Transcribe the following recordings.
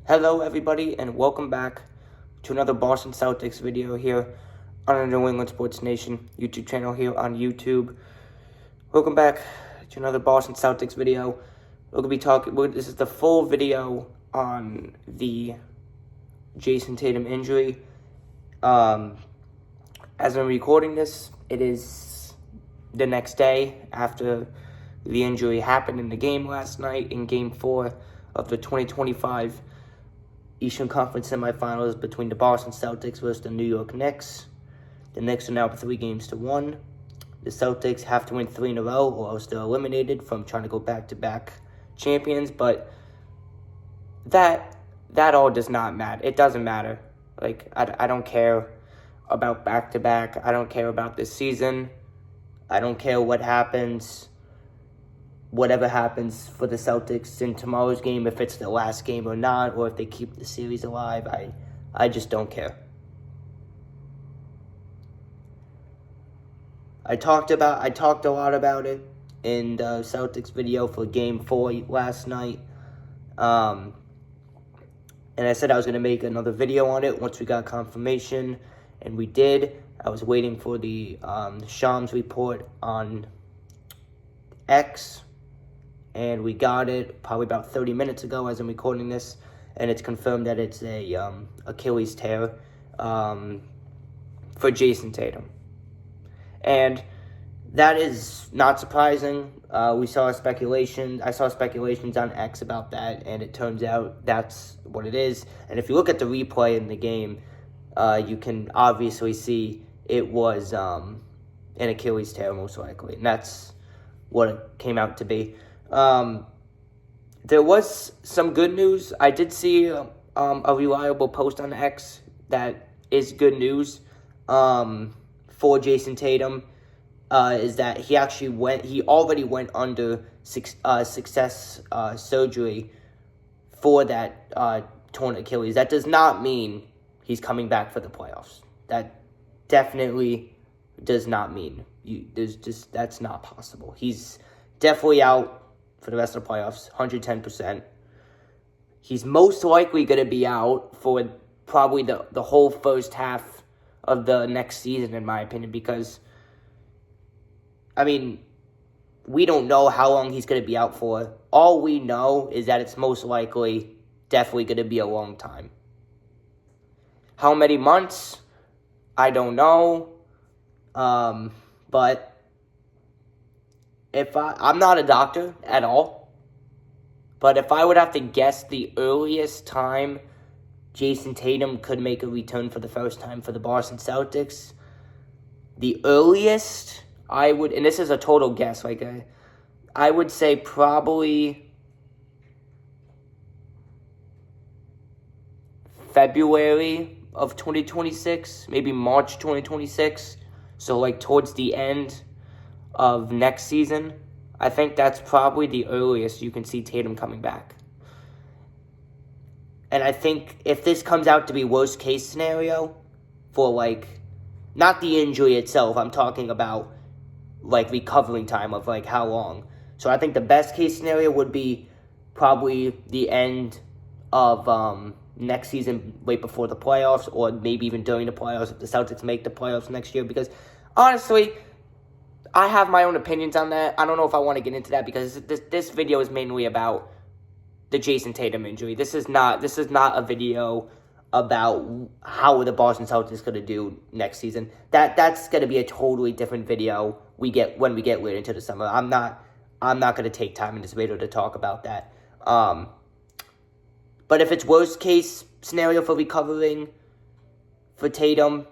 Hello everybody and welcome back to another Boston Celtics video here on the New England Sports Nation YouTube channel here on YouTube. Welcome back to another Boston Celtics video. We're going to be talking, this is the full video on the Jayson Tatum injury. As I'm recording this, it is the next day after the injury happened in the game last night in Game 4 of the 2025 Eastern Conference semifinals between the Boston Celtics versus the New York Knicks. The Knicks are now 3-1. The Celtics have to win 3 in a row or else they're eliminated from trying to go back-to-back champions. But that all does not matter. It doesn't matter. Like, I don't care about back-to-back. I don't care about this season. I don't care what happens. Whatever happens for the Celtics in tomorrow's game, if it's the last game or not, or if they keep the series alive, I just don't care. I talked a lot about it in the Celtics video for Game 4 last night. And I said I was going to make another video on it once we got confirmation, and we did. I was waiting for the Shams report on X, and we got it probably about 30 minutes ago as I'm recording this, and it's confirmed that it's a Achilles tear for Jayson Tatum. And that is not surprising. I saw speculations on X about that, and it turns out that's what it is. And if you look at the replay in the game, you can obviously see it was an Achilles tear most likely, and that's what it came out to be. There was some good news. I did see a reliable post on X that is good news for Jayson Tatum, is that he already went under success surgery for that torn Achilles. That does not mean he's coming back for the playoffs. That definitely does not mean that's not possible. He's definitely out for the rest of the playoffs, 110%. He's most likely going to be out for probably the whole first half of the next season, in my opinion, because, I mean, we don't know how long he's going to be out for. All we know is that it's most likely definitely going to be a long time. How many months? I don't know. But if I'm not a doctor at all, but if I would have to guess the earliest time Jayson Tatum could make a return for the first time for the Boston Celtics, the earliest I would, and this is a total guess, like I would say probably February of 2026, maybe March 2026, so like towards the end of next season. I think that's probably the earliest you can see Tatum coming back. And I think if this comes out to be worst case scenario for, like, not the injury itself, I'm talking about like recovering time of like how long. So I think the best case scenario would be probably the end of next season, right before the playoffs, or maybe even during the playoffs if the Celtics make the playoffs next year. Because honestly, I have my own opinions on that. I don't know if I want to get into that because this video is mainly about the Jayson Tatum injury. This is not a video about how the Boston Celtics going to do next season. That's going to be a totally different video when we get later into the summer. I'm not going to take time in this video to talk about that. But if it's worst case scenario for recovering for Tatum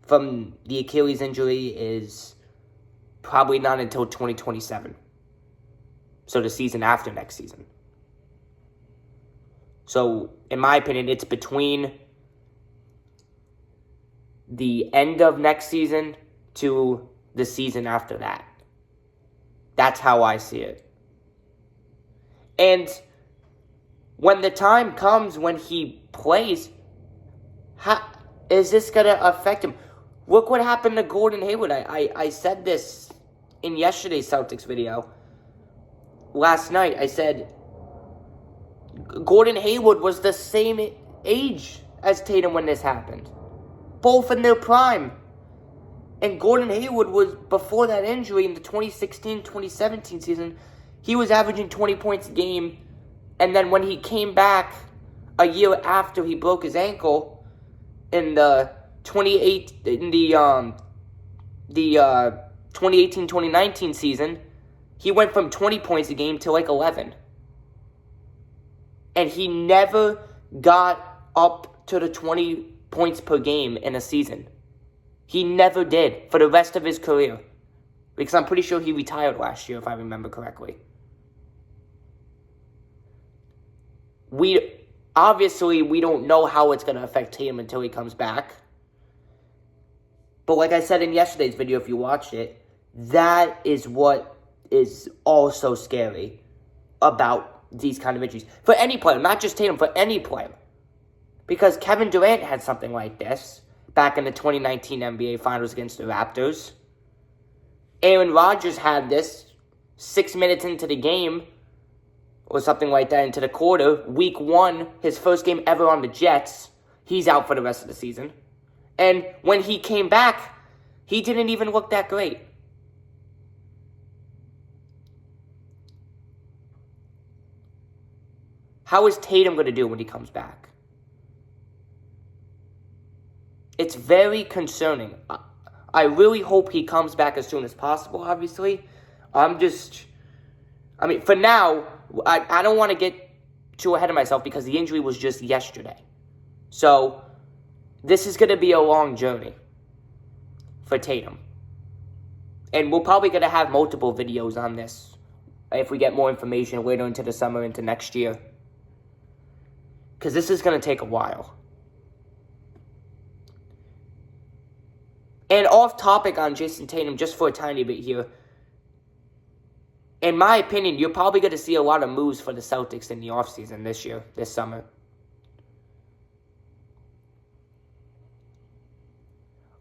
from the Achilles injury is probably not until 2027. So the season after next season. So, in my opinion, it's between the end of next season to the season after that. That's how I see it. And when the time comes when he plays, how is this going to affect him? Look what happened to Gordon Hayward. I said this in yesterday's Celtics video. Last night, I said Gordon Hayward was the same age as Tatum when this happened. Both in their prime. And Gordon Hayward was, before that injury in the 2016-2017 season, he was averaging 20 points a game. And then when he came back a year after he broke his ankle in the 2018-2019 season, he went from 20 points a game to like 11. And he never got up to the 20 points per game in a season. He never did for the rest of his career. Because I'm pretty sure he retired last year, if I remember correctly. Obviously, we don't know how it's going to affect him until he comes back. But like I said in yesterday's video, if you watched it, that is what is also scary about these kind of injuries. For any player, not just Tatum, for any player. Because Kevin Durant had something like this back in the 2019 NBA Finals against the Raptors. Aaron Rodgers had this 6 minutes into the game, or something like that, into the quarter. Week 1, his first game ever on the Jets. He's out for the rest of the season. And when he came back, he didn't even look that great. How is Tatum going to do when he comes back? It's very concerning. I really hope he comes back as soon as possible, obviously. For now, I don't want to get too ahead of myself because the injury was just yesterday. So, this is going to be a long journey for Tatum. And we're probably going to have multiple videos on this if we get more information later into the summer, into next year. Because this is going to take a while. And off topic on Jayson Tatum, just for a tiny bit here. In my opinion, you're probably going to see a lot of moves for the Celtics in the offseason this summer.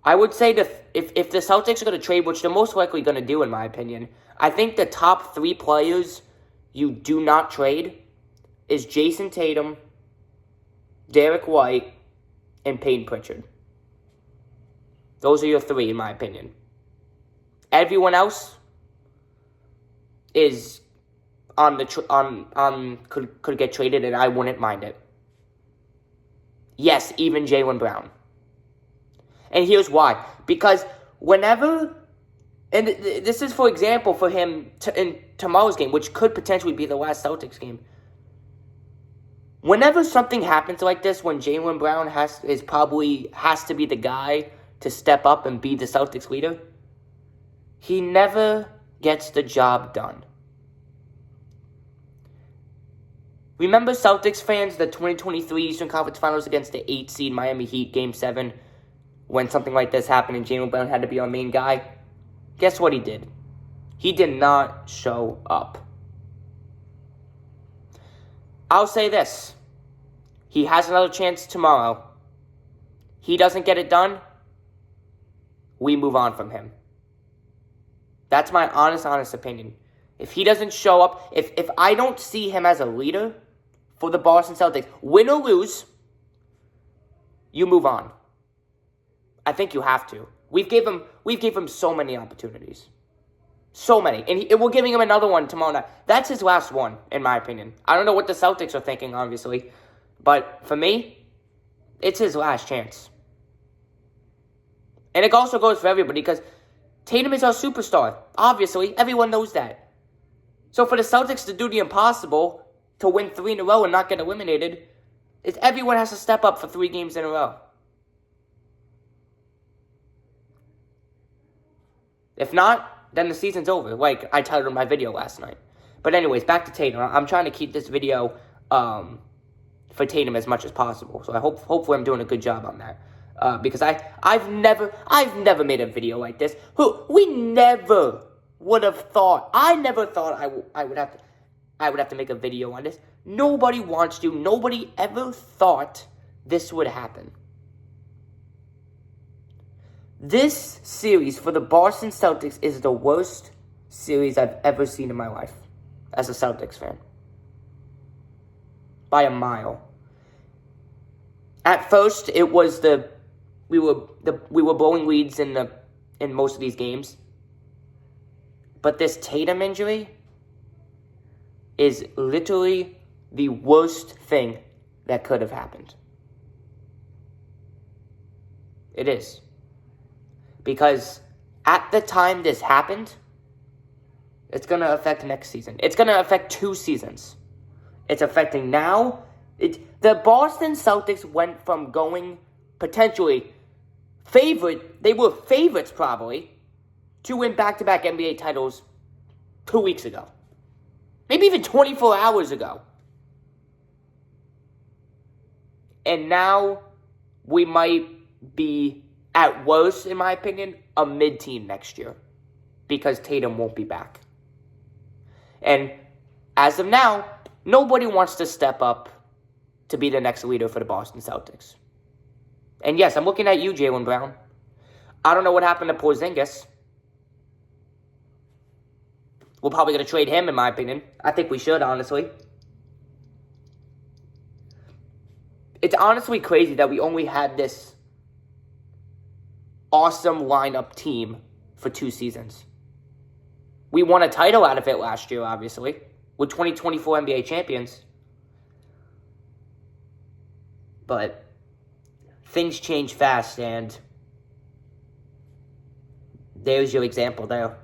I would say that if the Celtics are going to trade, which they're most likely going to do in my opinion, I think the top 3 players you do not trade is Jayson Tatum, Derek White, and Peyton Pritchard. Those are your 3, in my opinion. Everyone else is could get traded, and I wouldn't mind it. Yes, even Jaylen Brown. And here's why. Because whenever, and this is for example for him in tomorrow's game, which could potentially be the last Celtics game. Whenever something happens like this, when Jaylen Brown has to be the guy to step up and be the Celtics leader, he never gets the job done. Remember, Celtics fans, the 2023 Eastern Conference Finals against the 8 seed Miami Heat, Game 7, when something like this happened and Jaylen Brown had to be our main guy? Guess what he did? He did not show up. I'll say this. He has another chance tomorrow. He doesn't get it done, we move on from him. That's my honest opinion. If he doesn't show up, if I don't see him as a leader for the Boston Celtics, win or lose, you move on. I think you have to. We've gave him so many opportunities. So many. And we're giving him another one tomorrow night. That's his last one, in my opinion. I don't know what the Celtics are thinking, obviously. But for me, it's his last chance. And it also goes for everybody because Tatum is our superstar. Obviously, everyone knows that. So for the Celtics to do the impossible, to win 3 in a row and not get eliminated, is everyone has to step up for 3 games in a row. If not, then the season's over, like I titled in my video last night. But anyways, back to Tatum. I'm trying to keep this video for Tatum as much as possible. So hopefully I'm doing a good job on that. Because I've never made a video like this. We never would have thought. I never thought I would have to make a video on this. Nobody wants to. Nobody ever thought this would happen. This series for the Boston Celtics is the worst series I've ever seen in my life as a Celtics fan. by a mile. At first, it was we were blowing leads in most of these games. But this Tatum injury is literally the worst thing that could have happened. It is. Because at the time this happened, it's going to affect next season. It's going to affect 2 seasons. It's affecting now. The Boston Celtics went from going potentially they were favorites probably, to win back-to-back NBA titles 2 weeks ago. Maybe even 24 hours ago. And now we might be, at worst, in my opinion, a mid-team next year. Because Tatum won't be back. And as of now, nobody wants to step up to be the next leader for the Boston Celtics. And yes, I'm looking at you, Jaylen Brown. I don't know what happened to Porzingis. We're probably going to trade him, in my opinion. I think we should, honestly. It's honestly crazy that we only had this awesome lineup team for 2 seasons. We won a title out of it last year, obviously. We're 2024 NBA champions. But things change fast, and there's your example there.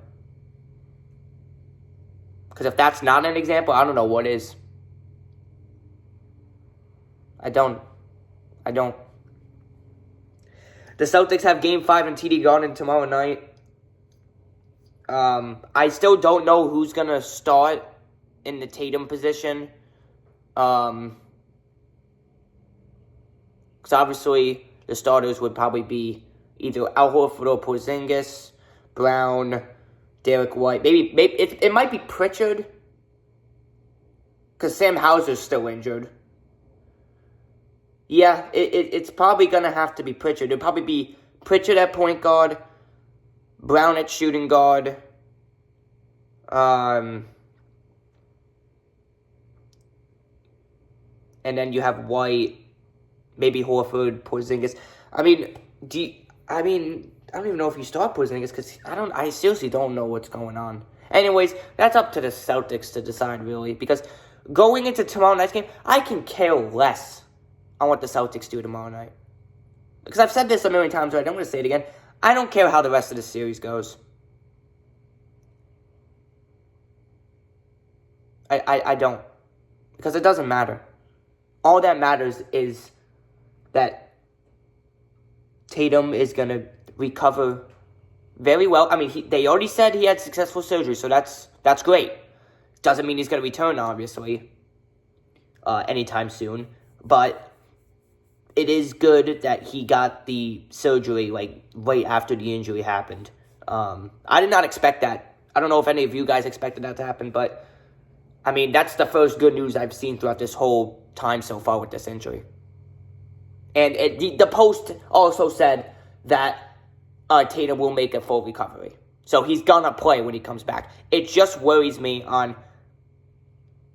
Because if that's not an example, I don't know what is. I don't. The Celtics have Game 5 in TD Garden tomorrow night. I still don't know who's going to start in the Tatum position. Because obviously the starters would probably be either Al Horford or Porzingis, Brown, Derek White. Maybe it might be Pritchard. Because Sam Hauser's still injured. Yeah, it's probably going to have to be Pritchard. It'll probably be Pritchard at point guard, Brown at shooting guard, and then you have White, maybe Horford, Porzingis. I don't even know if you start Porzingis because I seriously don't know what's going on. Anyways, that's up to the Celtics to decide, really, because going into tomorrow night's game, I can care less on what the Celtics do tomorrow night. Because I've said this a million times already, I'm going to say it again. I don't care how the rest of the series goes. I don't. Because it doesn't matter. All that matters is that Tatum is going to recover very well. I mean, they already said he had successful surgery, so that's great. Doesn't mean he's going to return, obviously, anytime soon. But it is good that he got the surgery, right after the injury happened. I did not expect that. I don't know if any of you guys expected that to happen, but, I mean, that's the first good news I've seen throughout this whole time so far with this injury. And the Post also said that Tatum will make a full recovery. So he's going to play when he comes back. It just worries me on,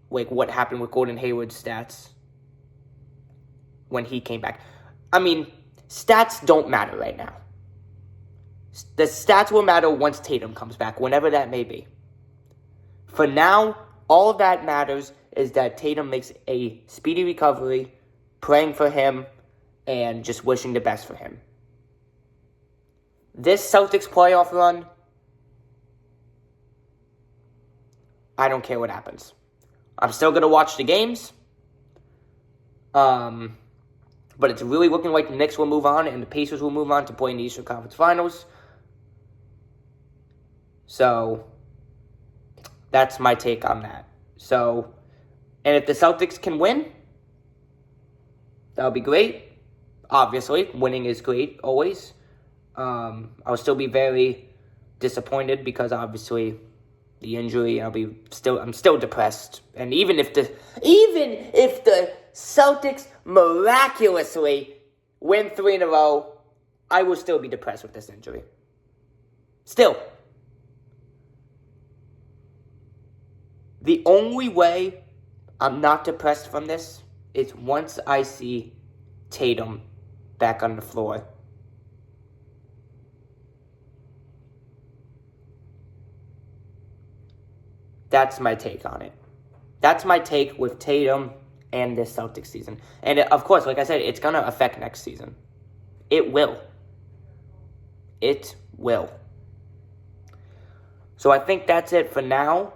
what happened with Gordon Hayward's stats when he came back. I mean, stats don't matter right now. The stats will matter once Tatum comes back, whenever that may be. For now, all that matters is that Tatum makes a speedy recovery, praying for him, and just wishing the best for him. This Celtics playoff run, I don't care what happens. I'm still going to watch the games. But it's really looking like the Knicks will move on and the Pacers will move on to play in the Eastern Conference Finals. So, that's my take on that. So, and if the Celtics can win, that would be great. Obviously, winning is great, always. I'll still be very disappointed because obviously the injury, I'm still depressed. And even if the Celtics miraculously win 3 in a row, I will still be depressed with this injury. Still. The only way I'm not depressed from this is once I see Tatum back on the floor, that's my take on it. That's my take with Tatum and this Celtics season. And of course, like I said, it's going to affect next season. It will. It will. So I think that's it for now.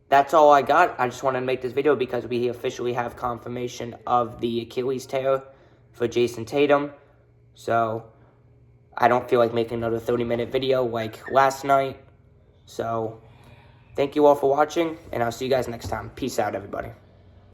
That's all I got. I just wanted to make this video because we officially have confirmation of the Achilles tear for Jayson Tatum. So I don't feel like making another 30-minute video like last night. So thank you all for watching, and I'll see you guys next time. Peace out, everybody.